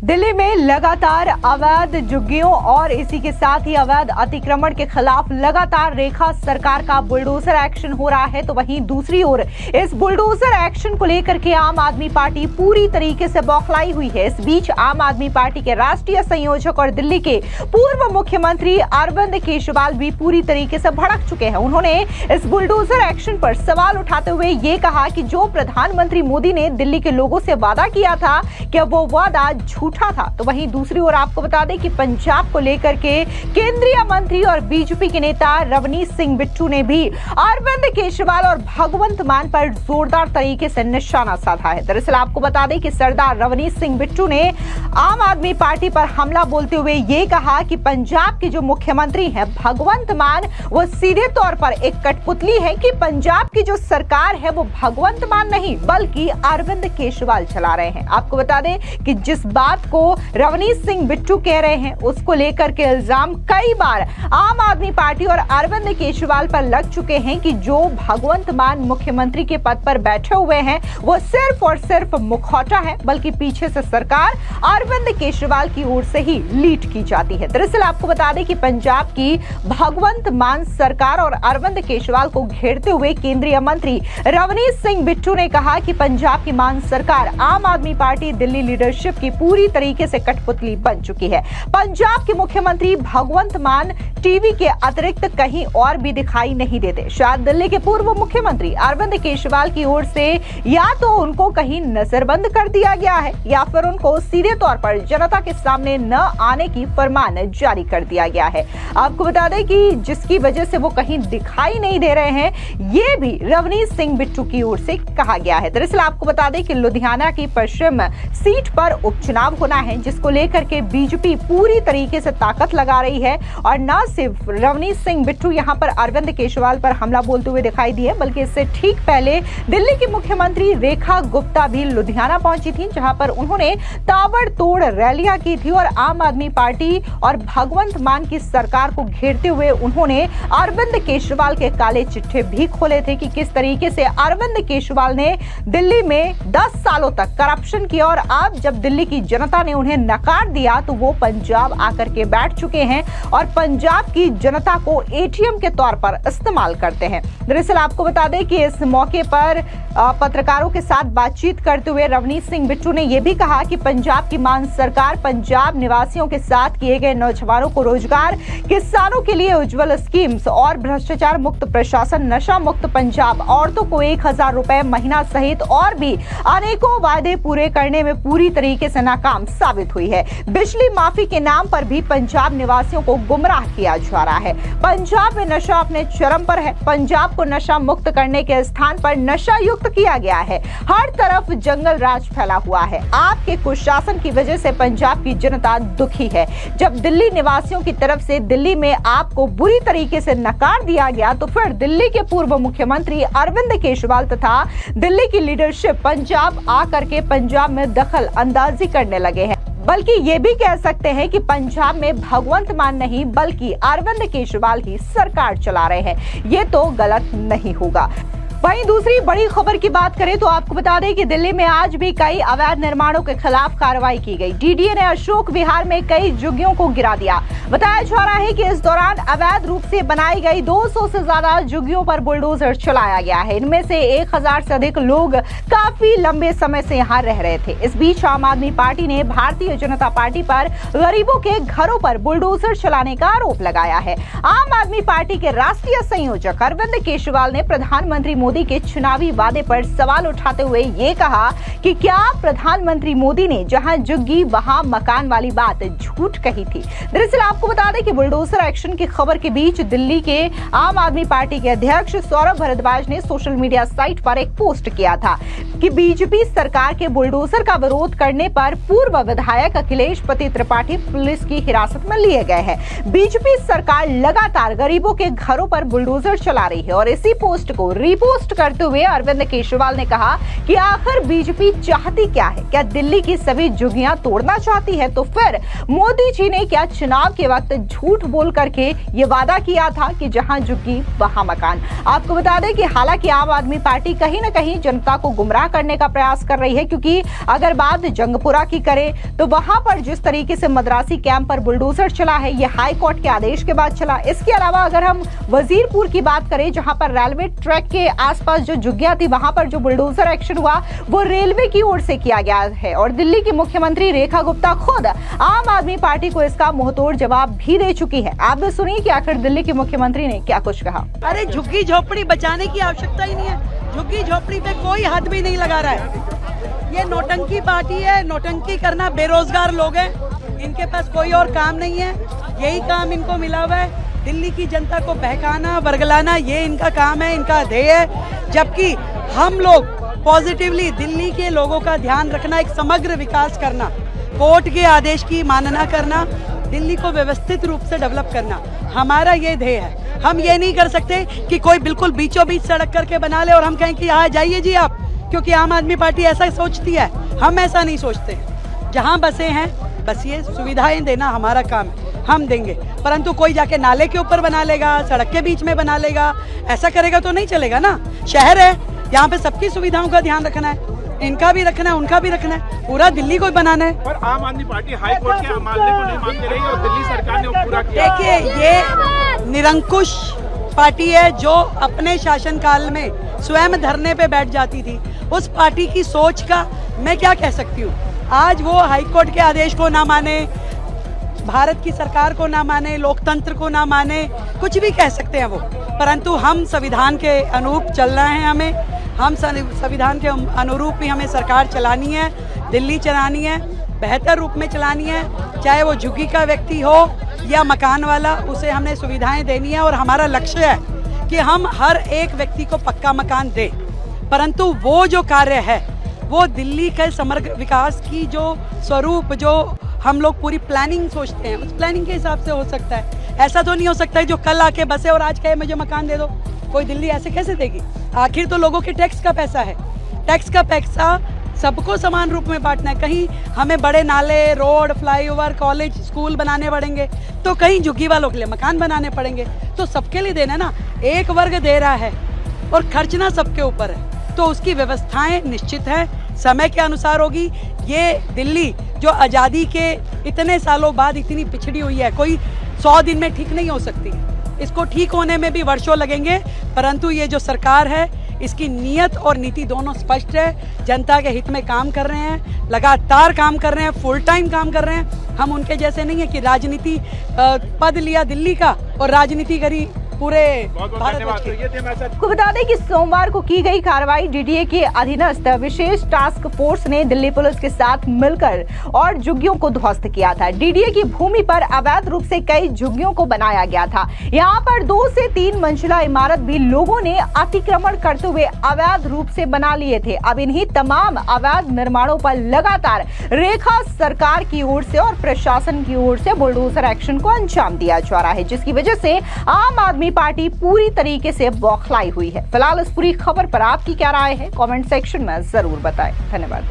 दिल्ली में लगातार अवैध झुग्गियों और इसी के साथ ही अवैध अतिक्रमण के खिलाफ लगातार रेखा सरकार का बुलडोजर एक्शन हो रहा है, तो वहीं दूसरी ओर इस बुलडोजर एक्शन को लेकर के आम आदमी पार्टी पूरी तरीके से बौखलाई हुई है। इस बीच आम आदमी पार्टी के राष्ट्रीय संयोजक और दिल्ली के पूर्व मुख्यमंत्री अरविंद केजरीवाल भी पूरी तरीके से भड़क चुके हैं। उन्होंने इस बुलडोजर एक्शन पर सवाल उठाते हुए ये कहा कि जो प्रधानमंत्री मोदी ने दिल्ली के लोगों से वादा किया था कि वो वादा झूठा था। तो वहीं दूसरी ओर आपको बता दें कि पंजाब को लेकर के केंद्रीय मंत्री और बीजेपी के नेता रवनीत सिंह बिट्टू ने भी अरविंद केजरीवाल और भगवंत मान पर जोरदार तरीके से निशाना साधा है। दरअसल आपको बता दें कि सरदार रवनीत सिंह बिट्टू ने आम आदमी पार्टी पर हमला बोलते हुए ये कहा कि पंजाब के जो मुख्यमंत्री हैं भगवंत मान, वो सीधे तौर पर एक कठपुतली है कि पंजाब की जो सरकार है वो भगवंत मान नहीं बल्कि अरविंद केजरीवाल चला रहे हैं। आपको बता दें कि जिस बात को रवनीत सिंह बिट्टू कह रहे हैं उसको लेकर के इल्जाम कई बार आम आदमी पार्टी और अरविंद केजरीवाल पर लग चुके हैं कि जो भगवंत मान मुख्यमंत्री के पद पर बैठे हुए हैं वो सिर्फ और सिर्फ मुखौटा है, बल्कि पीछे से सरकार अरविंद केजरीवाल की ओर से ही लीड की जाती है। दरअसल आपको बता दें कि पंजाब की भगवंत मान सरकार और अरविंद केजरीवाल को घेरते हुए केंद्रीय मंत्री रवनीत सिंह बिट्टू ने कहा कि पंजाब की मान सरकार आम आदमी पार्टी दिल्ली लीडरशिप की पूरी तरीके से कठपुतली बन चुकी है। पंजाब के मुख्यमंत्री भगवंत मान टीवी के अतिरिक्त कहीं और भी दिखाई नहीं देते। शायद दिल्ली के पूर्व मुख्यमंत्री अरविंद केजरीवाल की ओर से या तो उनको कहीं नजरबंद कर दिया गया है या फिर उनको सीधे तौर पर जनता के सामने न आने की फरमान जारी कर दिया गया है। आपको बता दें कि जिसकी वजह से वो कहीं दिखाई नहीं दे रहे हैं, ये भी रवनीत सिंह बिट्टू की ओर से कहा गया है। दरअसल आपको बता दें कि लुधियाना की पश्चिम सीट पर उपचुनाव होना है, जिसको लेकर के बीजेपी पूरी तरीके से ताकत लगा रही है। और न सिर्फ रवनीत सिंह बिट्टू यहां पर अरविंद केजरीवाल पर हमला बोलते हुए दिखाई दिए, बल्कि इससे ठीक पहले दिल्ली की मुख्यमंत्री रेखा गुप्ता भी लुधियाना पहुंची थी, जहां पर उन्होंने ताबड़तोड़ रैलियां की थी और आम आदमी पार्टी और भगवंत मान की सरकार को घेरते हुए उन्होंने अरविंद केजरीवाल के काले चिट्ठे भी खोले थे कि किस तरीके से अरविंद केजरीवाल ने दिल्ली में 10 सालों तक करप्शन किया और अब जब दिल्ली की जनता ने उन्हें नकार दिया तो वो पंजाब आकर के बैठ चुके हैं और पंजाब की जनता को एटीएम के तौर पर इस्तेमाल करते हैं। दरअसल आपको बता दें कि इस मौके पर पत्रकारों के साथ बातचीत करते हुए रवनीत सिंह बिट्टू ने यह भी कहा कि पंजाब की मान सरकार पंजाब निवासियों के साथ किए गए नौजवानों को रोजगार, किसानों के लिए उज्जवल स्कीम्स और भ्रष्टाचार मुक्त प्रशासन, नशा मुक्त पंजाब, औरतों को 1000 रुपए महीना सहित और भी अनेकों वादे पूरे करने में पूरी तरीके से नाकाम साबित हुई है। बिजली माफी के नाम पर भी पंजाब निवासियों को गुमराह किया जा रहा है। पंजाब में नशा अपने चरम पर है। पंजाब को नशा मुक्त करने के स्थान पर नशा युक्त किया गया है। हर तरफ जंगल राज फैला हुआ है। आपके कुशासन की वजह से पंजाब की जनता दुखी है। जब दिल्ली निवासियों की तरफ से दिल्ली में आपको बुरी तरीके से नकार दिया गया तो फिर दिल्ली के पूर्व मुख्यमंत्री अरविंद केजरीवाल तथा दिल्ली की लीडरशिप पंजाब आकर के पंजाब में दखल अंदाजी करने लगे हैं। बल्कि ये भी कह सकते हैं कि पंजाब में भगवंत मान नहीं बल्कि अरविंद केजरीवाल ही सरकार चला रहे हैं। ये तो गलत नहीं होगा। वहीं दूसरी बड़ी खबर की बात करें तो आपको बता दें कि दिल्ली में आज भी कई अवैध निर्माणों के खिलाफ कार्रवाई की गई। डीडीए ने अशोक विहार में कई झुग्गियों को गिरा दिया। बताया जा रहा है कि इस दौरान अवैध रूप से बनाई गई 200 से ज्यादा झुग्गियों पर बुलडोजर चलाया गया है। इनमें से 1000 से अधिक लोग काफी लंबे समय से यहाँ रह रहे थे। इस बीच आम आदमी पार्टी ने भारतीय जनता पार्टी पर गरीबों के घरों पर बुलडोजर चलाने का आरोप लगाया है। आम आदमी पार्टी के राष्ट्रीय संयोजक अरविंद केजरीवाल ने प्रधानमंत्री मोदी के चुनावी वादे पर सवाल उठाते हुए ये कहा कि क्या प्रधानमंत्री मोदी ने जहां झुग्गी वहां मकान वाली बात झूठ कही थी। दरअसल आपको बता दें कि बुलडोजर एक्शन की खबर के बीच दिल्ली के आम आदमी पार्टी के अध्यक्ष सौरभ भारद्वाज ने सोशल मीडिया साइट पर एक पोस्ट किया था कि बीजेपी सरकार के बुलडोजर का विरोध करने पर पूर्व विधायक अखिलेश पति त्रिपाठी पुलिस की हिरासत में लिए गए हैं। बीजेपी सरकार लगातार गरीबों के घरों पर बुलडोजर चला रही है और इसी पोस्ट को रीपोस्ट पोस्ट करते हुए अरविंद केजरीवाल ने कहा कि आखिर बीजेपी चाहती क्या है? क्या दिल्ली की सभी झुग्गियां तोड़ना चाहती है? तो फिर मोदी जी ने क्या चुनाव के वक्त झूठ बोल करके ये वादा किया था कि जहां झुग्गी वहां मकान? आपको बता दें कि हालांकि आम आदमी पार्टी कहीं ना कहीं जनता को गुमराह करने का प्रयास कर रही है, क्योंकि अगर बात जंगपुरा की करें तो वहां पर जिस तरीके से मद्रासी कैंप पर बुलडोजर चला है, ये हाई कोर्ट के आदेश के बाद चला। इसके अलावा अगर हम वजीरपुर की बात करें, जहां पर रेलवे ट्रैक के आसपास जो झुग्गियां थी, वहां पर जो बुलडोजर एक्शन हुआ वो रेलवे की ओर से किया गया है और दिल्ली की मुख्यमंत्री रेखा गुप्ता खुद आम आदमी पार्टी को इसका मुंहतोड़ जवाब भी दे चुकी है। आप भी सुनिए कि आखिर दिल्ली की मुख्यमंत्री ने क्या कुछ कहा। अरे झुग्गी झोपड़ी बचाने की आवश्यकता ही नहीं है, झुग्गी झोपड़ी पे कोई हाथ भी नहीं लगा रहा है। ये नौटंकी पार्टी है, नौटंकी करना, बेरोजगार लोग हैं, इनके पास कोई और काम नहीं है, यही काम इनको मिला हुआ है। दिल्ली की जनता को बहकाना, वर्गलाना, ये इनका काम है, इनका ध्येय है। जबकि हम लोग पॉजिटिवली दिल्ली के लोगों का ध्यान रखना, एक समग्र विकास करना, कोर्ट के आदेश की मानना करना, दिल्ली को व्यवस्थित रूप से डेवलप करना, हमारा ये ध्येय है। हम ये नहीं कर सकते कि कोई बिल्कुल बीचों बीच सड़क करके बना ले और हम कहें कि यहाँ जाइए जी आप, क्योंकि आम आदमी पार्टी ऐसा सोचती है। हम ऐसा नहीं सोचते। जहाँ बसे हैं बस ये सुविधाएं देना हमारा काम है, हम देंगे। परंतु कोई जाके नाले के ऊपर बना लेगा, सड़क के बीच में बना लेगा, ऐसा करेगा तो नहीं चलेगा ना। शहर है, यहाँ पे सबकी सुविधाओं का ध्यान रखना है, इनका भी रखना है, उनका भी रखना है, पूरा दिल्ली को बनाना है। पर आम आदमी पार्टी हाई कोर्ट के मामले को नहीं मानती रही और दिल्ली सरकार ने वो पूरा किया। देखिए, ये निरंकुश पार्टी है जो अपने शासनकाल में स्वयं धरने पे बैठ जाती थी। उस पार्टी की सोच का मैं क्या कह सकती हूँ। आज वो हाई कोर्ट के आदेश को ना माने, भारत की सरकार को ना माने, लोकतंत्र को ना माने, कुछ भी कह सकते हैं वो, परंतु हम संविधान के अनुरूप चलना है। हम संविधान के अनुरूप ही हमें सरकार चलानी है, दिल्ली चलानी है, बेहतर रूप में चलानी है। चाहे वो झुग्गी का व्यक्ति हो या मकान वाला, उसे हमने सुविधाएं देनी है और हमारा लक्ष्य है कि हम हर एक व्यक्ति को पक्का मकान दें। परंतु वो जो कार्य है वो दिल्ली के समग्र विकास की जो स्वरूप, जो हम लोग पूरी प्लानिंग सोचते हैं, उस प्लानिंग के हिसाब से हो सकता है। ऐसा तो नहीं हो सकता है जो कल आके बसे और आज कहे मुझे मकान दे दो। कोई दिल्ली ऐसे कैसे देगी? आखिर तो लोगों के टैक्स का पैसा है, टैक्स का पैसा सबको समान रूप में बांटना है। कहीं हमें बड़े नाले, रोड, फ्लाईओवर, कॉलेज, स्कूल बनाने पड़ेंगे, तो कहीं झुग्गी वालों के लिए मकान बनाने पड़ेंगे। तो सबके लिए देना ना, एक वर्ग दे रहा है और खर्चना सबके ऊपर है, तो उसकी व्यवस्थाएं निश्चित है, समय के अनुसार होगी। ये दिल्ली जो आज़ादी के इतने सालों बाद इतनी पिछड़ी हुई है, कोई 100 दिन में ठीक नहीं हो सकती। इसको ठीक होने में भी वर्षों लगेंगे, परंतु ये जो सरकार है इसकी नीयत और नीति दोनों स्पष्ट है। जनता के हित में काम कर रहे हैं, लगातार काम कर रहे हैं, फुल टाइम काम कर रहे हैं। हम उनके जैसे नहीं है कि राजनीति पद लिया दिल्ली का और राजनीति करी पूरे भारत की। को बता दें कि सोमवार को की गई कार्रवाई डीडीए के अधीनस्थ विशेष टास्क फोर्स ने दिल्ली पुलिस के साथ मिलकर और झुग्गियों को ध्वस्त किया था। डीडीए की भूमि पर अवैध रूप से कई झुग्गियों को बनाया गया था। यहाँ पर 2 से 3 मंजिला इमारत भी लोगों ने अतिक्रमण करते हुए अवैध रूप से बना लिए थे। अब इन्हीं तमाम अवैध निर्माणों पर लगातार रेखा सरकार की ओर से और प्रशासन की ओर से बुलडोजर एक्शन को अंजाम दिया जा रहा है, जिसकी वजह से आम आदमी पार्टी पूरी तरीके से बौखलाई हुई है। फिलहाल इस पूरी खबर पर आपकी क्या राय है? कमेंट सेक्शन में जरूर बताएं। धन्यवाद।